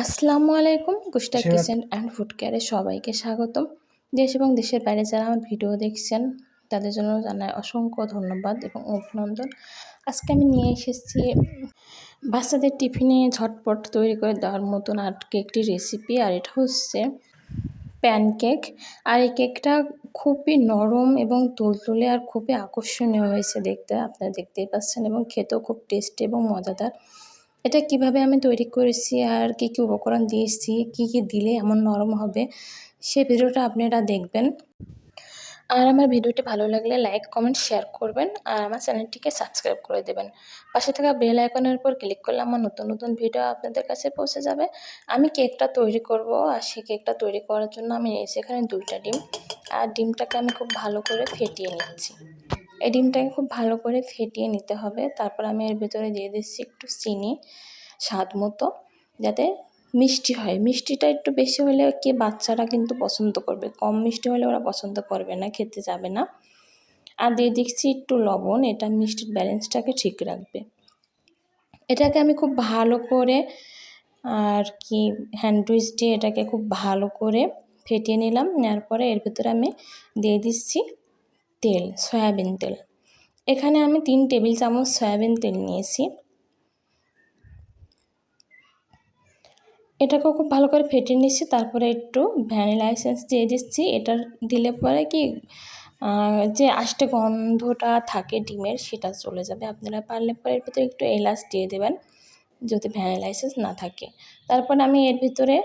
আসসালামু আলাইকুম। গুস্টা সেরা কিচেন অ্যান্ড ফুড কেয়ারে সবাইকে স্বাগতম। দেশ এবং দেশের বাইরে যারা আমার ভিডিও দেখছেন তাদের জন্য জানাই অসংখ্য ধন্যবাদ এবং অভিনন্দন। আজকে আমি নিয়ে এসেছি বাচ্চাদের টিফিনে ঝটপট তৈরি করে দেওয়ার মতন একটি রেসিপি, আর এটা হচ্ছে প্যানকেক। আর এই কেকটা খুবই নরম এবং তুলতুলে আর খুবই আকর্ষণীয় হয়েছে দেখতে, আপনারা দেখতেই পাচ্ছেন, এবং খেতেও খুব টেস্টি এবং মজাদার। এটা কিভাবে আমি তৈরি করেছি আর কি কি উপকরণ দিয়েছি, কি কি দিলে এমন নরম হবে, সে ভিডিওটা আপনারা দেখবেন। আর আমার ভিডিওটি ভালো লাগলে লাইক কমেন্ট শেয়ার করবেন, আর আমার চ্যানেলটিকে সাবস্ক্রাইব করে দেবেন। পাশে থাকা বেল আইকনের উপর ক্লিক করলে আমার নতুন নতুন ভিডিও আপনাদের কাছে পৌঁছে যাবে। আমি কেকটা তৈরি করব, আর সেই কেকটা তৈরি করার জন্য আমি নিয়েছি এখানে 2টা ডিম। আর ডিমটাকে আমি খুব ভালো করে ফেটিয়ে নিচ্ছি। এই ডিমটাকে খুব ভালো করে ফেটিয়ে নিতে হবে। তারপর আমি এর ভিতরে দিয়ে দিচ্ছি একটু চিনি স্বাদ মতো, যাতে মিষ্টি হয়। মিষ্টিটা একটু বেশি হলে কি বাচ্চারা কিন্তু পছন্দ করবে, কম মিষ্টি হলে ওরা পছন্দ করবে না, খেতে যাবে না। আর দিয়ে দিচ্ছি একটু লবণ, এটা মিষ্টির ব্যালেন্সটাকে ঠিক রাখবে। এটাকে আমি খুব ভালো করে আর কি হ্যান্ড উইচ দিয়ে এটাকে খুব ভালো করে ফেটিয়ে নিলাম। নেওয়ার পরে এর ভিতরে আমি দিয়ে দিচ্ছি তেল, সয়াবিন তেল। এখানে আমি 3 টেবিল চামচ সয়াবিন তেল নিয়েছি। এটাকেও খুব ভালো করে ফেটিয়ে নিচ্ছি। তারপরে একটু ভ্যানিলা এসেন্স দিয়ে দিচ্ছি। এটা দিলে পরে কি যে আষ্টে গন্ধটা থাকে ডিমের, সেটা চলে যাবে। আপনারা পারলে পরে এর ভিতরে একটু এলাচ দিয়ে দেবেন যদি ভ্যানিলা এসেন্স না থাকে। তারপর আমি এর ভিতরে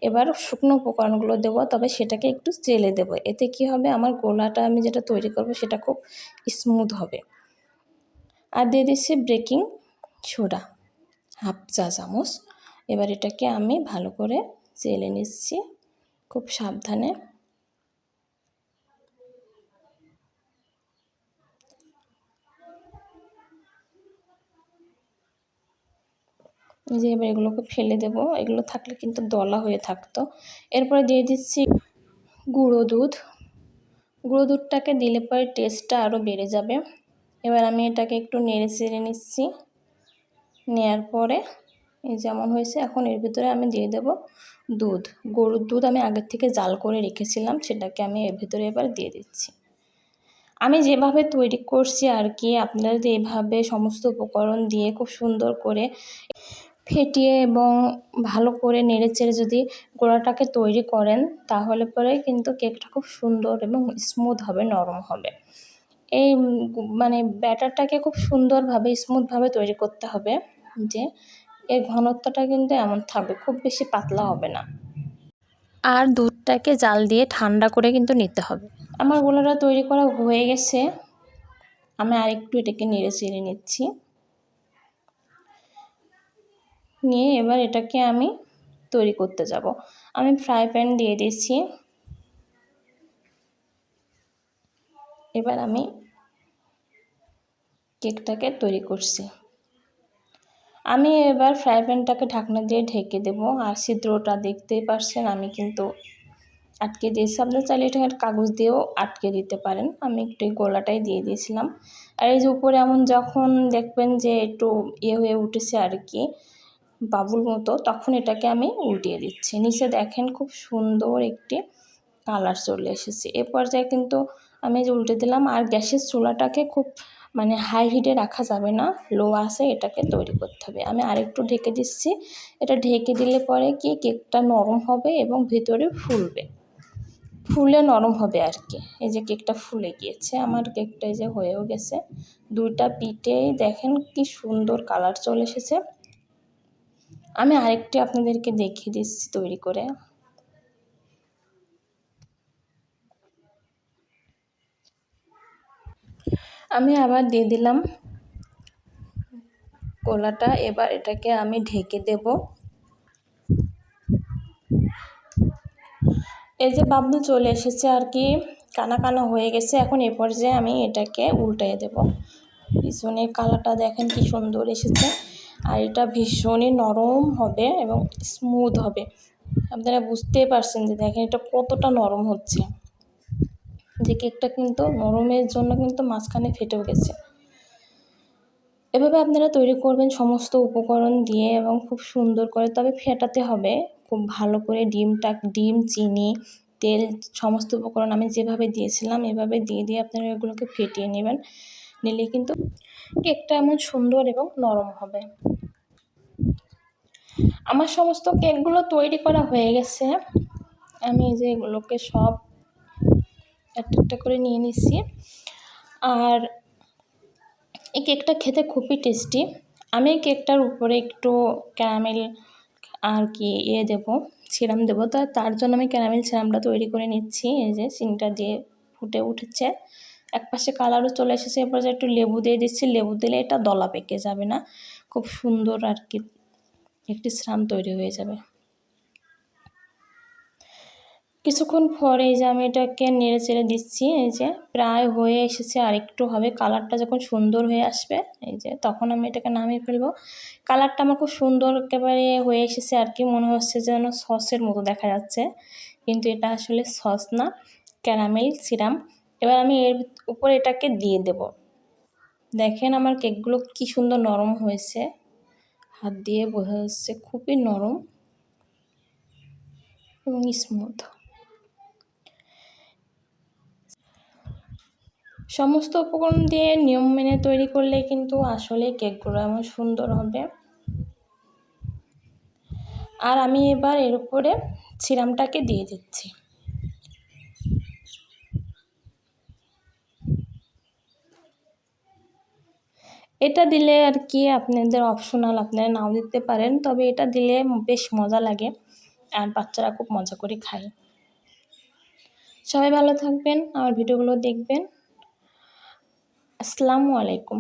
এবার শুকনো উপকরণগুলো দেবো, তবে সেটাকে একটু চেলে দেবো। এতে কি হবে, আমার গোলাটা আমি যেটা তৈরি করব সেটা খুব স্মুথ হবে। আর দিয়ে দিচ্ছি বেকিং সোডা 1/2 চা চামচ। এবার এটাকে আমি ভালো করে চেলে নিচ্ছি খুব সাবধানে। যে এবার এগুলোকে ফেলে দেব, এগুলো থাকলে কিন্তু দলা হয়ে থাকতো। এরপরে দিয়ে দিচ্ছি গুঁড়ো দুধ। গুঁড়ো দুধটাকে দিলে পরে টেস্টটা আরও বেড়ে যাবে। এবার আমি এটাকে একটু নেড়ে চেড়ে নিচ্ছি। নেওয়ার পরে এই যেমন হয়েছে, এখন এর ভিতরে আমি দিয়ে দেব দুধ। গরুর দুধ আমি আগের থেকে জাল করে রেখেছিলাম, সেটাকে আমি এর ভিতরে এবার দিয়ে দিচ্ছি। আমি যেভাবে তৈরি করছি আর কি, আপনারা এইভাবে সমস্ত উপকরণ দিয়ে খুব সুন্দর করে ফেটিয়ে এবং ভালো করে নেড়েচেড়ে যদি গোলাটাকে তৈরি করেন, তাহলে পরে কিন্তু কেকটা খুব সুন্দর এবং স্মুথ হবে, নরম হবে। এই মানে ব্যাটারটাকে খুব সুন্দরভাবে স্মুথভাবে তৈরি করতে হবে, যে এর ঘনত্বটা কিন্তু এমন থাকবে, খুব বেশি পাতলা হবে না। আর দুধটাকে জাল দিয়ে ঠান্ডা করে কিন্তু নিতে হবে। আমার গোলাটা তৈরি করা হয়ে গেছে। আমি আরেকটু এটাকে নেড়ে চেড়ে নিচ্ছি। নিয়ে এবার এটাকে আমি তৈরি করতে যাব। আমি ফ্রাই প্যান দিয়ে দিচ্ছি। এবার আমি কেকটাকে তৈরি করছি। আমি এবার ফ্রাই প্যানটাকে ঢাকনা দিয়ে ঢেকে দেব। আর ছিদ্রটা দেখতেই পাচ্ছেন, আমি কিন্তু আটকে দিয়েছি। আপনারা চাইলে এটা কাগজ দিয়েও আটকে দিতে পারেন। আমি একটু গোলাটাই দিয়ে দিয়েছিলাম। আর এই যে উপরে এমন যখন দেখবেন যে একটু হয়ে উঠেছে আর কি, বাবুল মতো, তখন এটাকে আমি উল্টিয়ে দিচ্ছি। নিচে দেখেন খুব সুন্দর একটি কালার চলে এসেছে। এ পর্যায়ে কিন্তু আমি যে উল্টে দিলাম। আর গ্যাসের চুলাটাকে খুব হাই হিটে রাখা যাবে না, লো আছে এটাকে তৈরি করতে হবে। আমি আরেকটু ঢেকে দিচ্ছি। এটা ঢেকে দিলে পরে কি কেকটা নরম হবে এবং ভিতরে ফুলে নরম হবে আর কি। এই যে কেকটা ফুলে গিয়েছে, আমার কেকটা এই যে হয়েও গেছে। 2টা পিঠেই দেখেন কি সুন্দর কালার চলে এসেছে। আমি আরেকটি আপনাদেরকে দেখিয়ে দিচ্ছি তৈরি করে। আমি আবার দিয়ে দিলাম গোলাটা। এবার এটাকে আমি ঢেকে দেব। এই যে বাবলু চলে এসেছে আর কি, কানা কানা হয়ে গেছে। এখন এ পর্যায়ে আমি এটাকে উল্টে দেব। পিছনের কালারটা দেখেন কি সুন্দর এসেছে। আর এটা ভীষণই নরম হবে এবং স্মুথ হবে। আপনারা বুঝতেই পারছেন যে দেখেন এটা কতটা নরম হচ্ছে, যে কেকটা কিন্তু নরমের জন্য কিন্তু মাঝখানে ফেটেও গেছে। এভাবে আপনারা তৈরি করবেন সমস্ত উপকরণ দিয়ে এবং খুব সুন্দর করে, তবে ফেটাতে হবে খুব ভালো করে। ডিম, চিনি, তেল সমস্ত উপকরণ আমি যেভাবে দিয়েছিলাম এভাবে দিয়ে আপনারা এগুলোকে ফেটিয়ে নেবেন। নিলে কিন্তু কেকটা এমন সুন্দর এবং নরম হবে। আমার সমস্ত কেকগুলো তৈরি করা হয়ে গেছে। আমি এই যে এগুলোকে সব একটা করে নিয়ে নিচ্ছি। আর এই কেকটা খেতে খুবই টেস্টি। আমি এই কেকটার উপরে একটু ক্যারামেল আর কি দেবো, সিরাম দেবো। তার জন্য আমি ক্যারামেল সিরামটা তৈরি করে নিচ্ছি। এই যে চিনিটা দিয়ে ফুটে উঠেছে, একপাশে কালারও চলে এসেছে। এরপর যে একটু লেবু দিয়ে দিচ্ছি, লেবু দিলে এটা দলা পেকে যাবে না, খুব সুন্দর আর কি একটি সিরাম তৈরি হয়ে যাবে। কিছুক্ষণ পরে এই যে আমি এটাকে নেড়ে চেড়ে দিচ্ছি। এই যে প্রায় হয়ে এসেছে, আর একটু হবে। কালারটা যখন সুন্দর হয়ে আসবে এই যে তখন আমি এটাকে নামিয়ে ফেলবো। কালারটা আমার খুব সুন্দর একেবারে হয়ে এসেছে আর কি, মনে হচ্ছে যেন সসের মতো দেখা যাচ্ছে, কিন্তু এটা আসলে সস না, ক্যারামেল সিরাম। এবার আমি এর উপরে এটাকে দিয়ে দেব। দেখেন আমার কেকগুলো কি সুন্দর নরম হয়েছে, হাত দিয়ে বোঝা যাচ্ছে খুবই নরম এবং স্মুথ। সমস্ত উপকরণ দিয়ে নিয়ম মেনে তৈরি করলে কিন্তু আসলে কেকগুলো এমন সুন্দর হবে। আর আমি এবার এর উপরে সিরামটাকে দিয়ে দিচ্ছি। এটা দিলে আর কি আপনাদের অপশনাল, আপনারা নাও দিতে পারেন, তবে এটা দিলে বেশ মজা লাগে আর বাচ্চারা খুব মজা করে খায়। সবাই ভালো থাকবেন, আমার ভিডিওগুলো দেখবেন। আসসালামু আলাইকুম।